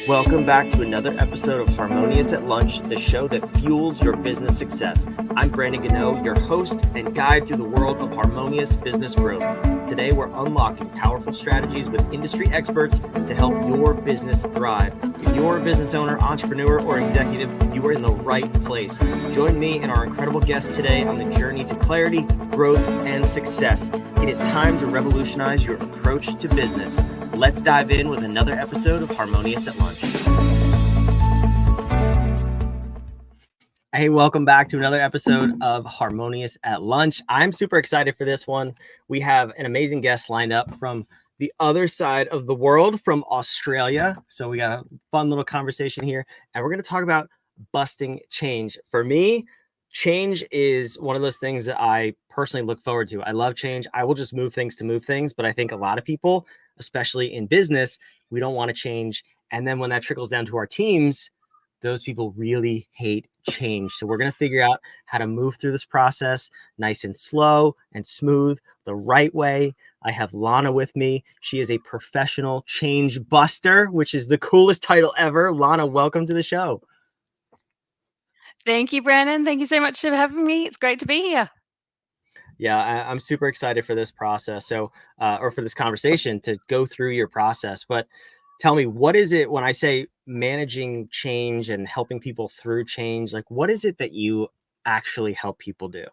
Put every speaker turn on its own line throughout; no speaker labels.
Welcome back to another episode of Harmonious at Lunch, the show that fuels your business success. I'm Brandon Gano, your host and guide through the world of harmonious business growth. Today, we're unlocking powerful strategies with industry experts to help your business thrive. If you're a business owner, entrepreneur, or executive, you are in the right place. Join me and our incredible guests today on the journey to clarity, growth, and success. It is time to revolutionize your approach to business. Let's dive in with another episode of Harmonious at Lunch. Hey, welcome back to another episode of Harmonious at Lunch. I'm super excited for this one. We have an amazing guest lined up from the other side of the world, from Australia. So we got a fun little conversation here, and we're going to talk about busting change. For me, change is one of those things that I personally look forward to. I love change. I will just move things to move things, but I think a lot of people, especially in business, we don't want to change. And then when that trickles down to our teams, those people really hate change. So we're going to figure out how to move through this process nice and slow and smooth, the right way. I have Lana with me. She is a professional change buster, which is the coolest title ever. Lana, welcome to the show.
Thank you, Brandon. Thank you so much for having me. It's great to be here.
Yeah, I'm super excited for this process. So, or for this conversation to go through your process. But tell me, what is it when I say managing change and helping people through change? Like, what is it that you actually help people do?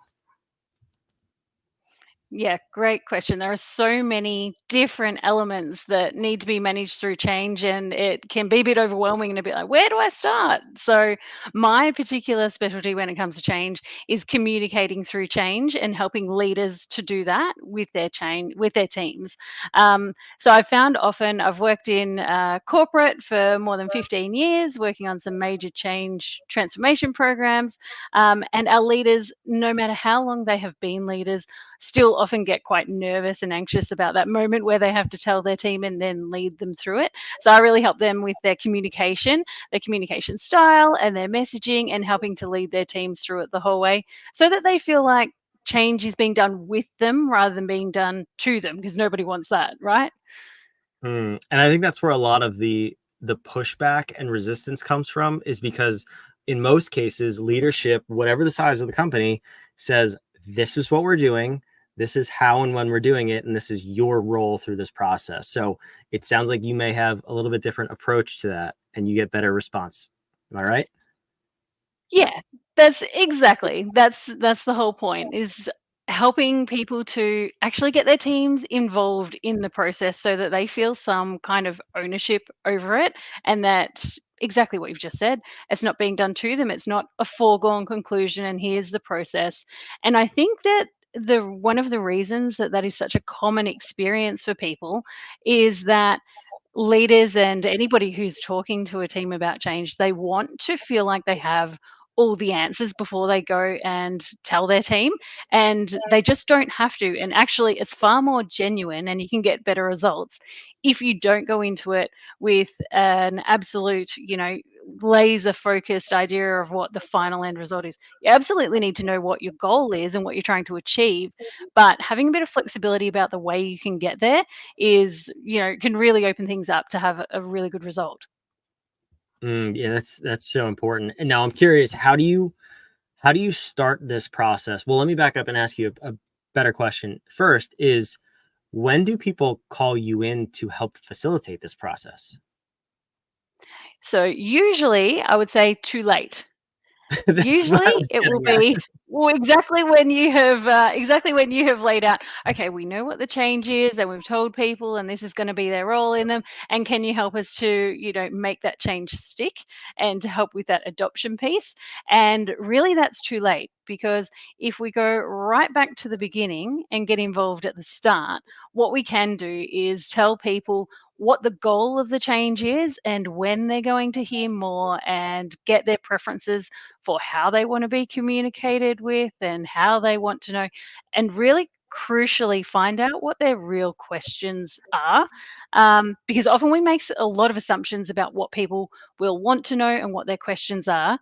Yeah, great question. There are so many different elements that need to be managed through change, and it can be a bit overwhelming and a bit like, where do I start? So, my particular specialty when it comes to change is communicating through change and helping leaders to do that with their change with their teams. So, I found often I've worked in corporate for more than 15 years, working on some major change transformation programs, and our leaders, no matter how long they have been leaders, still often get quite nervous and anxious about that moment where they have to tell their team and then lead them through it. So I really help them with their communication style and their messaging, and helping to lead their teams through it the whole way so that they feel like change is being done with them rather than being done to them, because nobody wants that, right?
And I think that's where a lot of the pushback and resistance comes from, is because in most cases, leadership, whatever the size of the company, says, this is what we're doing. This is how and when we're doing it. And this is your role through this process. So it sounds like you may have a little bit different approach to that and you get better response. Am I right?
Yeah, that's the whole point, is helping people to actually get their teams involved in the process so that they feel some kind of ownership over it, and that exactly what you've just said, it's not being done to them, it's not a foregone conclusion and here's the process. And I think that the one of the reasons that that is such a common experience for people is that leaders and anybody who's talking to a team about change, they want to feel like they have all the answers before they go and tell their team, and they just don't have to. And actually, it's far more genuine and you can get better results if you don't go into it with an absolute, laser focused idea of what the final end result is. You absolutely need to know what your goal is and what you're trying to achieve, but having a bit of flexibility about the way you can get there is, can really open things up to have a really good result.
Yeah, that's so important. And now I'm curious, how do you start this process? Well, let me back up and ask you a better question. First is, when do people call you in to help facilitate this process?
So usually I would say too late.
That's what I
Usually,
was
it will
getting at.
be exactly when you have laid out, okay, we know what the change is, and we've told people, and this is going to be their role in them. And can you help us to, make that change stick and to help with that adoption piece? And really, that's too late, because if we go right back to the beginning and get involved at the start, what we can do is tell people what the goal of the change is and when they're going to hear more, and get their preferences for how they want to be communicated with and how they want to know, and really crucially find out what their real questions are, because often we make a lot of assumptions about what people will want to know and what their questions are,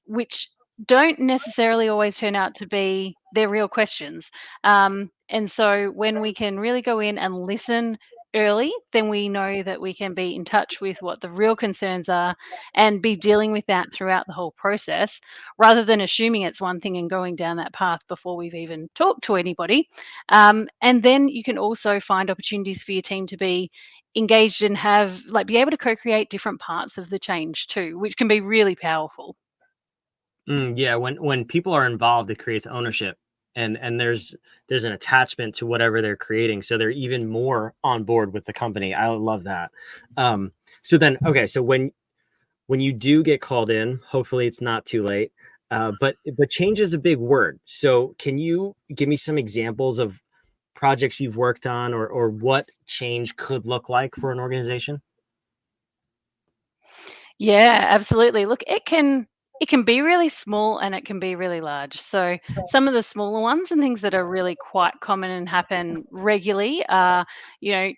which don't necessarily always turn out to be their real questions. And so when we can really go in and listen early, then we know that we can be in touch with what the real concerns are and be dealing with that throughout the whole process, rather than assuming it's one thing and going down that path before we've even talked to anybody. And then you can also find opportunities for your team to be engaged and have, like, be able to co-create different parts of the change too, which can be really powerful.
Yeah, when people are involved, it creates ownership, and there's an attachment to whatever they're creating, so they're even more on board with the company. I love that. So then, okay, so when you do get called in, hopefully it's not too late. But change is a big word. So can you give me some examples of projects you've worked on, or what change could look like for an organization?
Yeah, absolutely. Look, it can be really small and it can be really large. So some of the smaller ones and things that are really quite common and happen regularly are,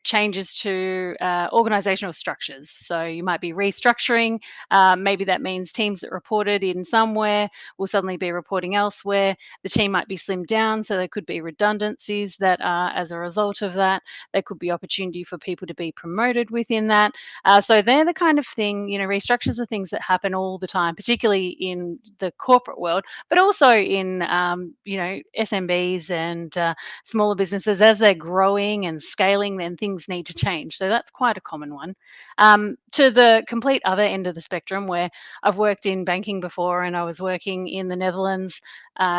changes to organizational structures. So you might be restructuring. Maybe that means teams that reported in somewhere will suddenly be reporting elsewhere. The team might be slimmed down, so there could be redundancies that are as a result of that. There could be opportunity for people to be promoted within that. So they're the kind of thing, restructures are things that happen all the time, particularly in the corporate world, but also in, SMBs and smaller businesses. As they're growing and scaling, then things need to change. So that's quite a common one. To the complete other end of the spectrum, where I've worked in banking before, and I was working in the Netherlands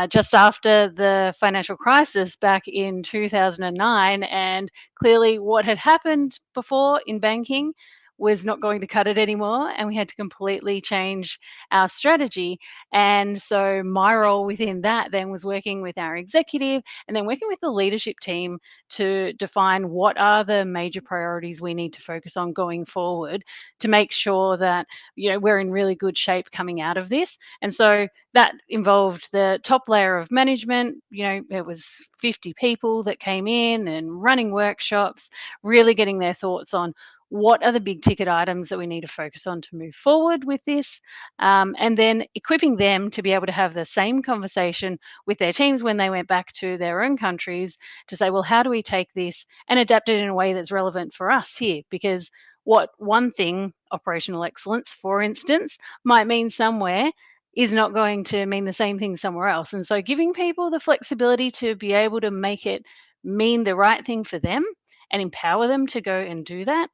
just after the financial crisis back in 2009. And clearly, what had happened before in banking was not going to cut it anymore, and we had to completely change our strategy. And so my role within that then was working with our executive and then working with the leadership team to define what are the major priorities we need to focus on going forward to make sure that we're in really good shape coming out of this. And so that involved the top layer of management. It was 50 people that came in and running workshops, really getting their thoughts on what are the big ticket items that we need to focus on to move forward with this, and then equipping them to be able to have the same conversation with their teams when they went back to their own countries to say, well, how do we take this and adapt it in a way that's relevant for us here? Because what one thing, operational excellence, for instance, might mean somewhere is not going to mean the same thing somewhere else. And so giving people the flexibility to be able to make it mean the right thing for them and empower them to go and do that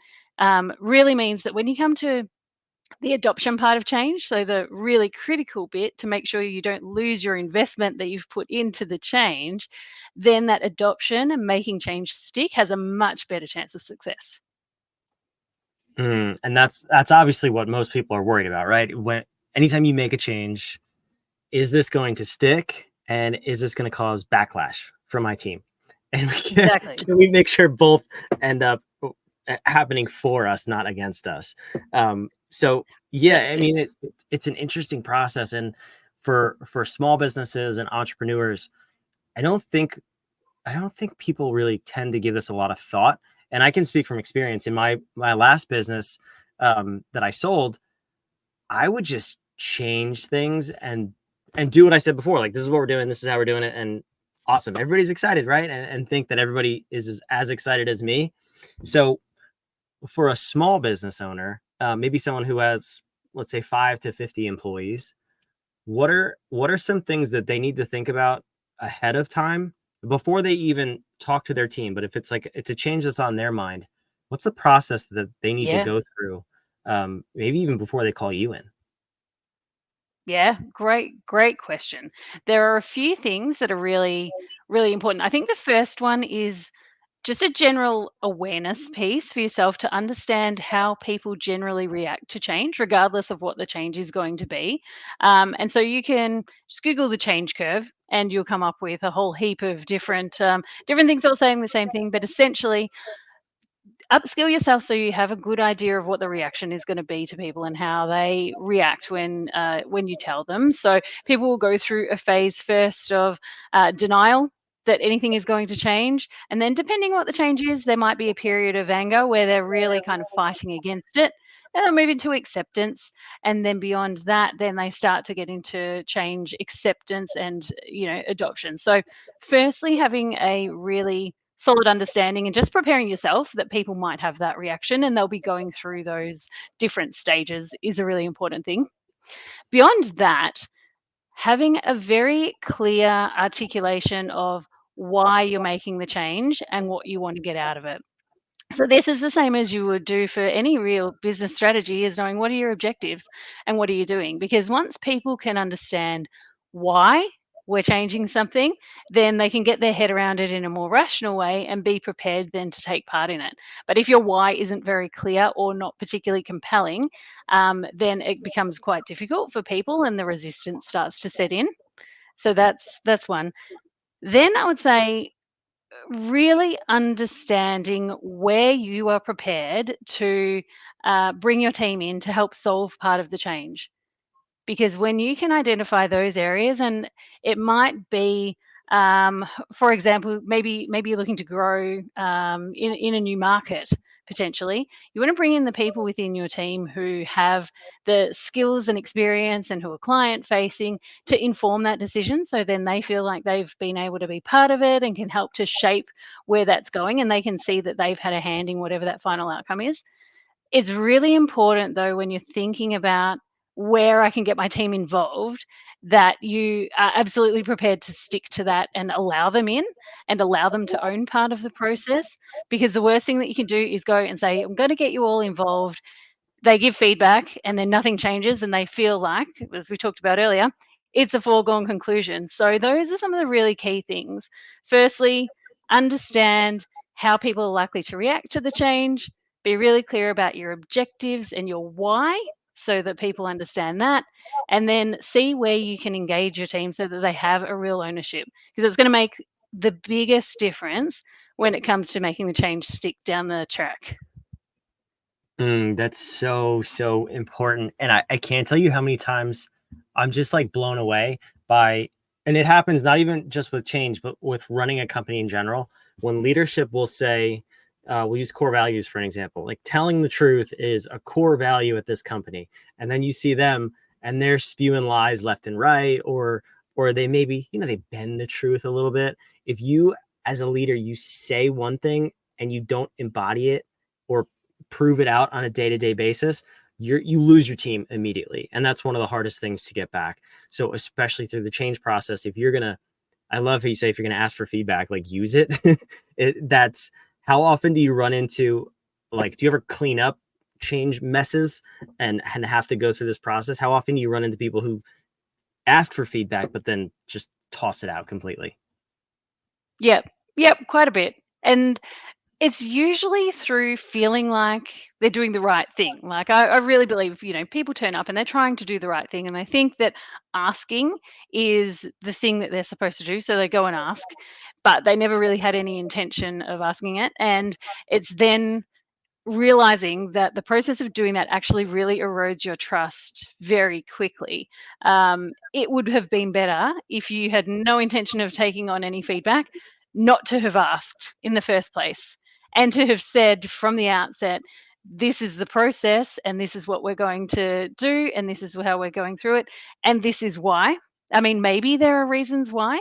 really means that when you come to the adoption part of change, so the really critical bit to make sure you don't lose your investment that you've put into the change, then that adoption and making change stick has a much better chance of success.
And that's obviously what most people are worried about, right? When anytime you make a change, is this going to stick, and is this going to cause backlash from my team? And
Exactly.
can we make sure both end up happening for us, not against us? So yeah,
That's
I
it.
mean, it's an interesting process, and for small businesses and entrepreneurs, I don't think I don't think people really tend to give this a lot of thought. And I can speak from experience in my last business that I sold. I would just change things and do what I said before. Like, this is what we're doing. This is how we're doing it. And awesome. Everybody's excited, right? And think that everybody is as excited as me. So for a small business owner, maybe someone who has, let's say, 5 to 50 employees, what are some things that they need to think about ahead of time before they even talk to their team? But if it's like it's a change that's on their mind, what's the process that they need to
Yeah.
go through? Maybe even before they call you in.
Yeah. Great question. There are a few things that are really, really important. I think the first one is just a general awareness piece for yourself to understand how people generally react to change, regardless of what the change is going to be. And so you can just Google the change curve, and you'll come up with a whole heap of different things all saying the same thing. But essentially, upskill yourself so you have a good idea of what the reaction is going to be to people and how they react when you tell them. So people will go through a phase first of denial that anything is going to change, and then depending what the change is, there might be a period of anger where they're really kind of fighting against it. Then they'll move into acceptance, and then beyond that, then they start to get into change acceptance and adoption. So, firstly, having a really solid understanding and just preparing yourself that people might have that reaction and they'll be going through those different stages is a really important thing. Beyond that, having a very clear articulation of why you're making the change and what you want to get out of it. So this is the same as you would do for any real business strategy, is knowing what are your objectives and what are you doing? Because once people can understand why we're changing something, then they can get their head around it in a more rational way and be prepared then to take part in it. But if your why isn't very clear or not particularly compelling, then it becomes quite difficult for people and the resistance starts to set in. So that's one. Then I would say really understanding where you are prepared to bring your team in to help solve part of the change. Because when you can identify those areas, and it might be, for example, maybe you're looking to grow in a new market potentially. You want to bring in the people within your team who have the skills and experience and who are client facing to inform that decision. So then they feel like they've been able to be part of it and can help to shape where that's going, and they can see that they've had a hand in whatever that final outcome is. It's really important though, when you're thinking about where I can get my team involved, that you are absolutely prepared to stick to that and allow them in and allow them to own part of the process. Because the worst thing that you can do is go and say, I'm going to get you all involved. They give feedback and then nothing changes and they feel like, as we talked about earlier, it's a foregone conclusion. So those are some of the really key things. Firstly, understand how people are likely to react to the change. Be really clear about your objectives and your why so that people understand that. And then see where you can engage your team so that they have a real ownership, because it's going to make the biggest difference when it comes to making the change stick down the track.
That's so important. And I can't tell you how many times I'm just like blown away by, and it happens not even just with change, but with running a company in general. When leadership will say, we'll use core values for an example, like telling the truth is a core value at this company. And then you see them and they're spewing lies left and right, or they maybe, they bend the truth a little bit. If you, as a leader, you say one thing and you don't embody it or prove it out on a day-to-day basis, you lose your team immediately. And that's one of the hardest things to get back. So especially through the change process, if you're gonna, I love how you say, if you're gonna ask for feedback, like use it. That's how often do you run into, like, do you ever clean up change messes and have to go through this process? How often do you run into people who ask for feedback but then just toss it out completely?
Yep, quite a bit. And it's usually through feeling like they're doing the right thing. Like I really believe, people turn up and they're trying to do the right thing, and they think that asking is the thing that they're supposed to do. So they go and ask, but they never really had any intention of asking it. And it's then realizing that the process of doing that actually really erodes your trust very quickly. It would have been better if you had no intention of taking on any feedback, not to have asked in the first place, and to have said from the outset, this is the process, and this is what we're going to do, and this is how we're going through it, and this is why. I mean, maybe there are reasons why.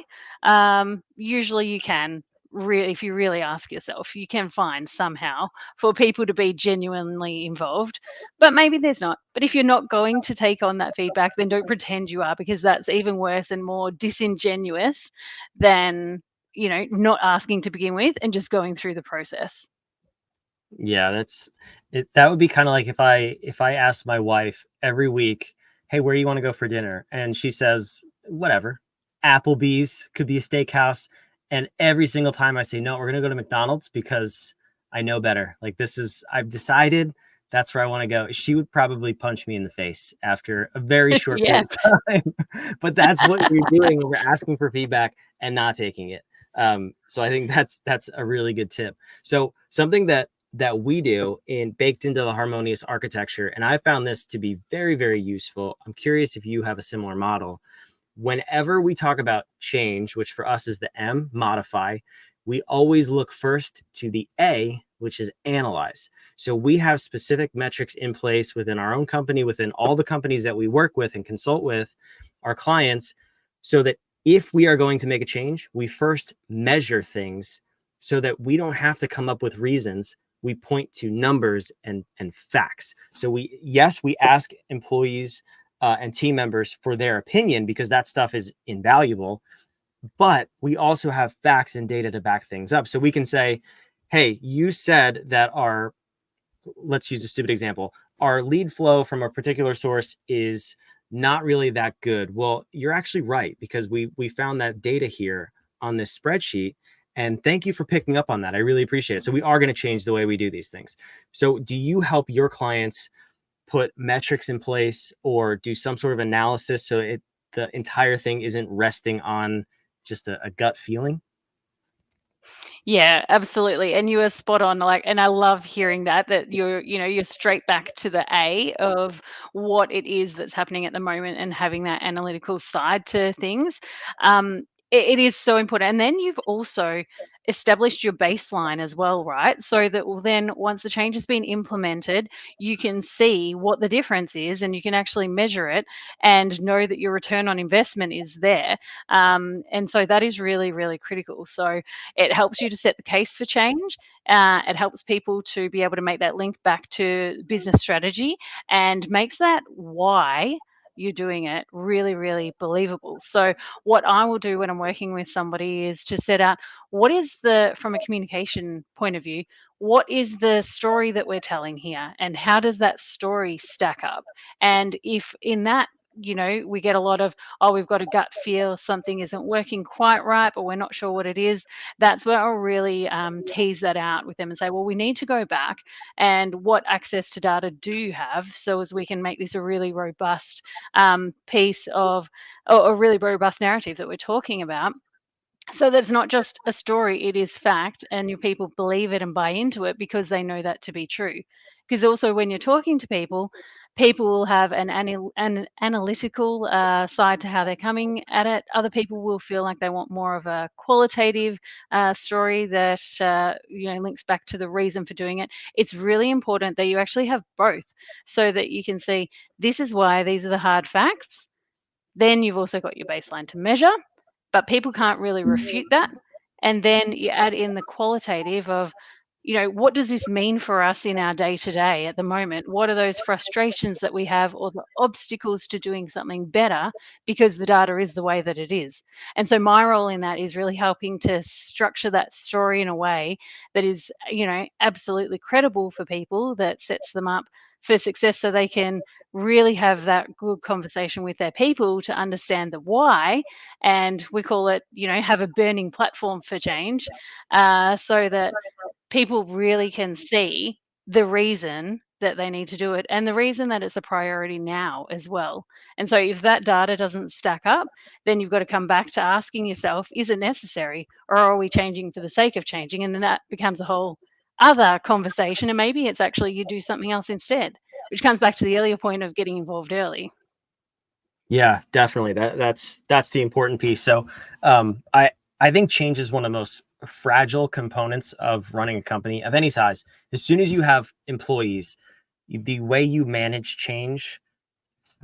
Usually, you can really, if you really ask yourself, you can find somehow for people to be genuinely involved, but maybe there's not. But if you're not going to take on that feedback, then don't pretend you are, because that's even worse and more disingenuous than, not asking to begin with and just going through the process.
Yeah, that's it. That would be kind of like if I asked my wife every week, "Hey, where do you want to go for dinner?" And she says, "Whatever, Applebee's, could be a steakhouse." And every single time I say, "No, we're gonna go to McDonald's because I know better. Like I've decided that's where I want to go." She would probably punch me in the face after a very short
Yeah.
period of time. But that's what we're doing when we're asking for feedback and not taking it. So I think that's a really good tip. So something that we do in baked into the harmonious architecture, and I found this to be very, very useful. I'm curious if you have a similar model. Whenever we talk about change, which for us is the M, modify, we always look first to the A, which is analyze. So we have specific metrics in place within our own company, within all the companies that we work with and consult with our clients, so that if we are going to make a change, we first measure things so that we don't have to come up with reasons. We point to numbers and facts. So we ask employees and team members for their opinion because that stuff is invaluable, but we also have facts and data to back things up. So we can say, hey, you said that let's use a stupid example, our lead flow from a particular source is not really that good. Well, you're actually right, because we found that data here on this spreadsheet. And thank you for picking up on that. I really appreciate it. So we are going to change the way we do these things. So do you help your clients put metrics in place or do some sort of analysis so the entire thing isn't resting on just a gut feeling?
Yeah, absolutely. And you are spot on. Like, and I love hearing that you're straight back to the A of what it is that's happening at the moment and having that analytical side to things. It is so important. And then you've also established your baseline as well, right? So that then once the change has been implemented, you can see what the difference is and you can actually measure it and know that your return on investment is there. And so that is really, really critical. So it helps you to set the case for change. It helps people to be able to make that link back to business strategy and makes that why you're doing it really, really believable. So, what I will do when I'm working with somebody is to set out from a communication point of view, what is the story that we're telling here and how does that story stack up? And if in that, we get a lot of, oh, we've got a gut feel something isn't working quite right, but we're not sure what it is. That's where I'll really tease that out with them and say, well, we need to go back and what access to data do you have so as we can make this a really robust piece of, or a really robust narrative that we're talking about. So that's not just a story, it is fact, and your people believe it and buy into it because they know that to be true. Because also, when you're talking to people, people will have an analytical side to how they're coming at it. Other people will feel like they want more of a qualitative story that links back to the reason for doing it. It's really important that you actually have both, so that you can see this is why these are the hard facts. Then you've also got your baseline to measure, but people can't really refute that. And then you add in the qualitative of, what does this mean for us in our day to day at the moment? What are those frustrations that we have or the obstacles to doing something better because the data is the way that it is? And so my role in that is really helping to structure that story in a way that is, absolutely credible for people, that sets them up for success so they can really have that good conversation with their people to understand the why, and we call it, have a burning platform for change, so that people really can see the reason that they need to do it and the reason that it's a priority now as well. And so if that data doesn't stack up, then you've got to come back to asking yourself, is it necessary or are we changing for the sake of changing? And then that becomes a whole other conversation. And maybe it's actually you do something else instead, which comes back to the earlier point of getting involved early.
Yeah, definitely. That's the important piece. So, I think change is one of the most fragile components of running a company of any size. As soon as you have employees, the way you manage change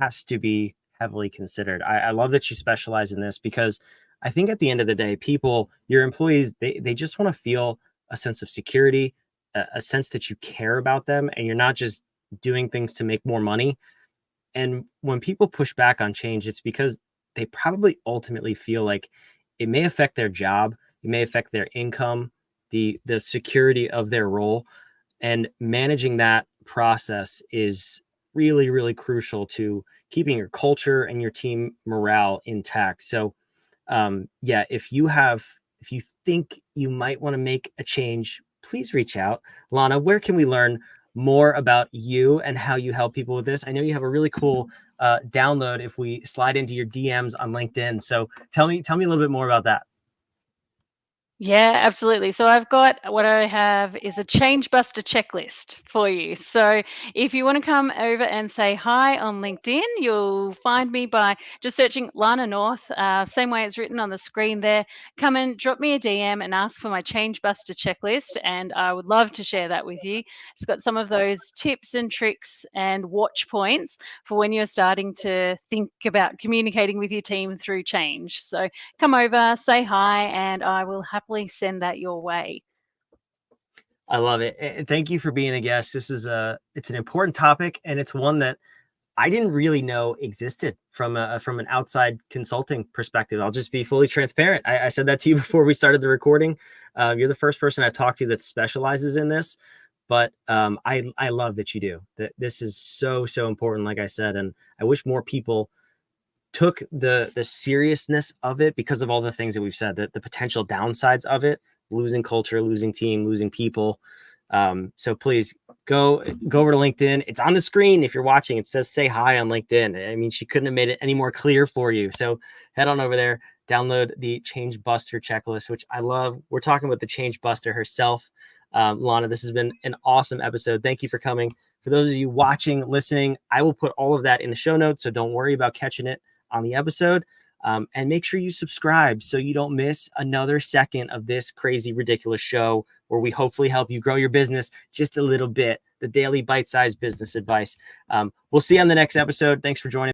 has to be heavily considered. I love that you specialize in this because I think at the end of the day, your employees, they just want to feel a sense of security, a sense that you care about them, and you're not just doing things to make more money. And when people push back on change, it's because they probably ultimately feel like it may affect their job, it may affect their income, the security of their role. And managing that process is really, really crucial to keeping your culture and your team morale intact. So yeah, if you think you might want to make a change, please reach out. Lana, where can we learn more about you and how you help people with this? I know you have a really cool download if we slide into your DMs on LinkedIn. So tell me a little bit more about that.
Yeah, absolutely. So I've got what I have is a change buster checklist for you. So if you want to come over and say hi on LinkedIn, you'll find me by just searching Lana North, same way it's written on the screen there. Come and drop me a DM and ask for my change buster checklist, and I would love to share that with you. It's got some of those tips and tricks and watch points for when you're starting to think about communicating with your team through change. So come over, say hi, and I will happily definitely send that your way.
I love it. And thank you for being a guest. This is it's an important topic, and it's one that I didn't really know existed from an outside consulting perspective. I'll just be fully transparent. I said that to you before we started the recording. You're the first person I've talked to that specializes in this, but I love that you do. That this is so important, like I said, and I wish more people took the seriousness of it because of all the things that we've said, the potential downsides of it, losing culture, losing team, losing people. So please go over to LinkedIn. It's on the screen. If you're watching, it says say hi on LinkedIn. I mean, she couldn't have made it any more clear for you. So head on over there, download the Change Buster checklist, which I love. We're talking about the Change Buster herself. Lana, this has been an awesome episode. Thank you for coming. For those of you watching, listening, I will put all of that in the show notes. So don't worry about catching it on the episode. And make sure you subscribe so you don't miss another second of this crazy, ridiculous show where we hopefully help you grow your business just a little bit. The daily bite-sized business advice. We'll see you on the next episode. Thanks for joining.